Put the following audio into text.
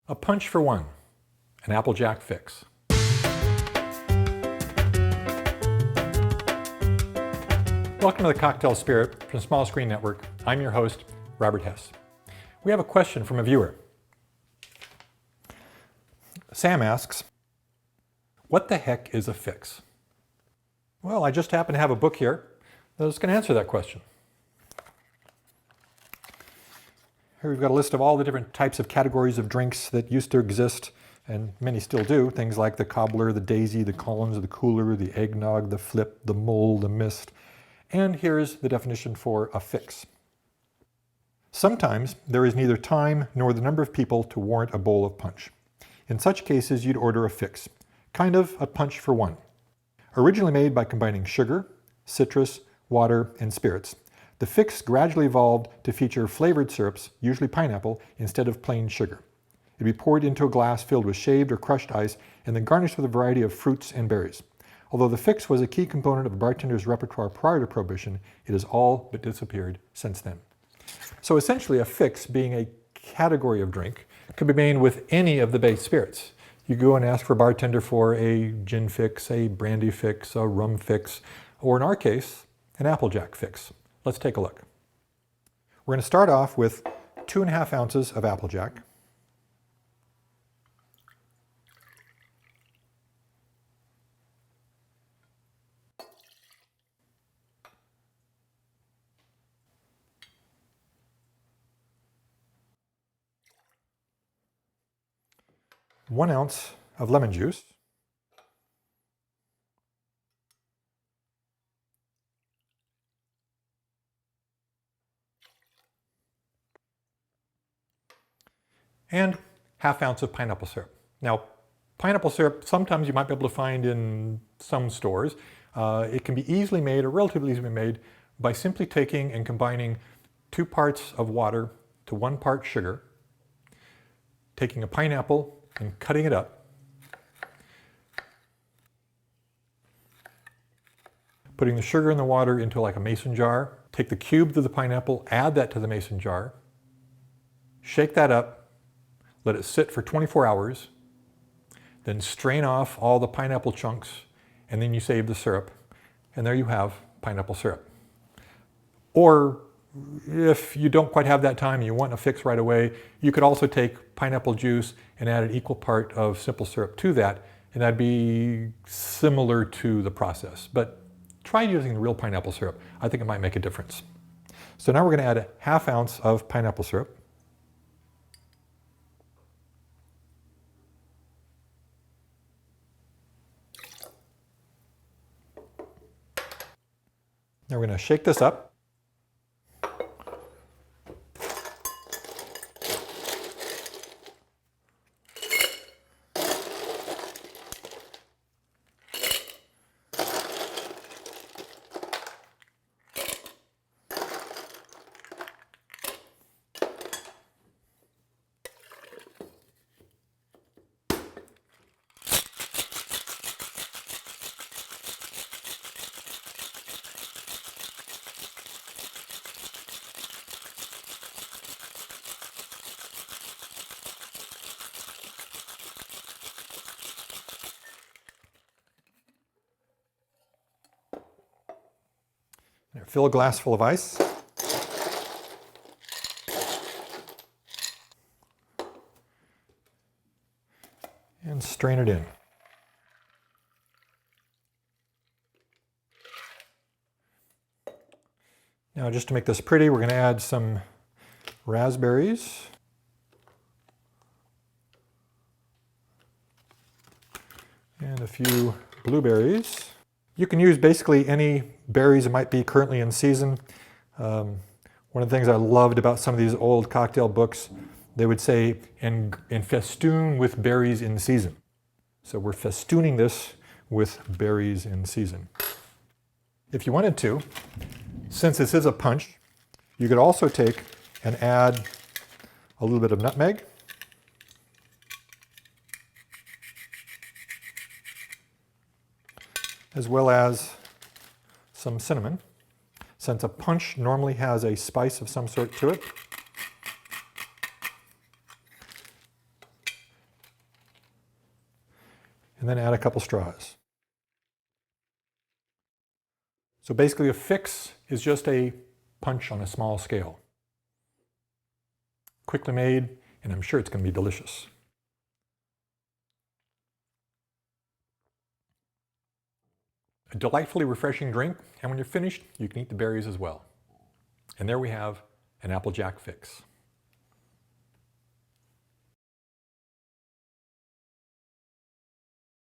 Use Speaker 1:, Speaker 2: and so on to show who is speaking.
Speaker 1: A punch for one, an Applejack fix. Welcome to the Cocktail Spirit from Small Screen Network. I'm your host, Robert Hess. We have a question from a viewer. Sam asks, what the heck is a fix? Well, I just happen to have a book here that's going to answer that question. Here we've got a list of all the different types of categories of drinks that used to exist, and many still do. Things like the cobbler, the daisy, the Collins, the cooler, the eggnog, the flip, the mull, the mist. And here's the definition for a fix. Sometimes there is neither time nor the number of people to warrant a bowl of punch. In such cases, you'd order a fix, kind of a punch for one. Originally made by combining sugar, citrus, water, and spirits, the fix gradually evolved to feature flavored syrups, usually pineapple, instead of plain sugar. It'd be poured into a glass filled with shaved or crushed ice and then garnished with a variety of fruits and berries. Although the fix was a key component of a bartender's repertoire prior to Prohibition, it has all but disappeared since then. So essentially, a fix, being a category of drink, could be made with any of the base spirits. You go and ask for a bartender for a gin fix, a brandy fix, a rum fix, or in our case, an Applejack fix. Let's take a look. We're going to start off with 2½ ounces of Applejack. One ounce of lemon juice. And ½ ounce of pineapple syrup. Now, pineapple syrup, sometimes you might be able to find in some stores. It can be easily made, or relatively easily made, by simply taking and combining 2 parts of water to 1 part sugar, taking a pineapple and cutting it up, putting the sugar and the water into like a mason jar, take the cubes of the pineapple, add that to the mason jar, shake that up, let it sit for 24 hours, then strain off all the pineapple chunks, and then you save the syrup, and there you have pineapple syrup. Or if you don't quite have that time and you want a fix right away, you could also take pineapple juice and add an equal part of simple syrup to that, and that'd be similar to the process. But try using the real pineapple syrup. I think it might make a difference. So now we're going to add ½ ounce of pineapple syrup. Now we're going to shake this up. Fill a glass full of ice. And strain it in. Now, just to make this pretty, we're going to add some raspberries. And a few blueberries. You can use basically any berries that might be currently in season. One of the things I loved about some of these old cocktail books, they would say, and festoon with berries in season. So we're festooning this with berries in season. If you wanted to, since this is a punch, you could also take and add a little bit of nutmeg. As well as some cinnamon, since a punch normally has a spice of some sort to it. and then add a couple straws. So basically a fix is just a punch on a small scale. Quickly made, and I'm sure it's going to be delicious. A delightfully refreshing drink, and when you're finished, you can eat the berries as well. And there we have an Applejack fix.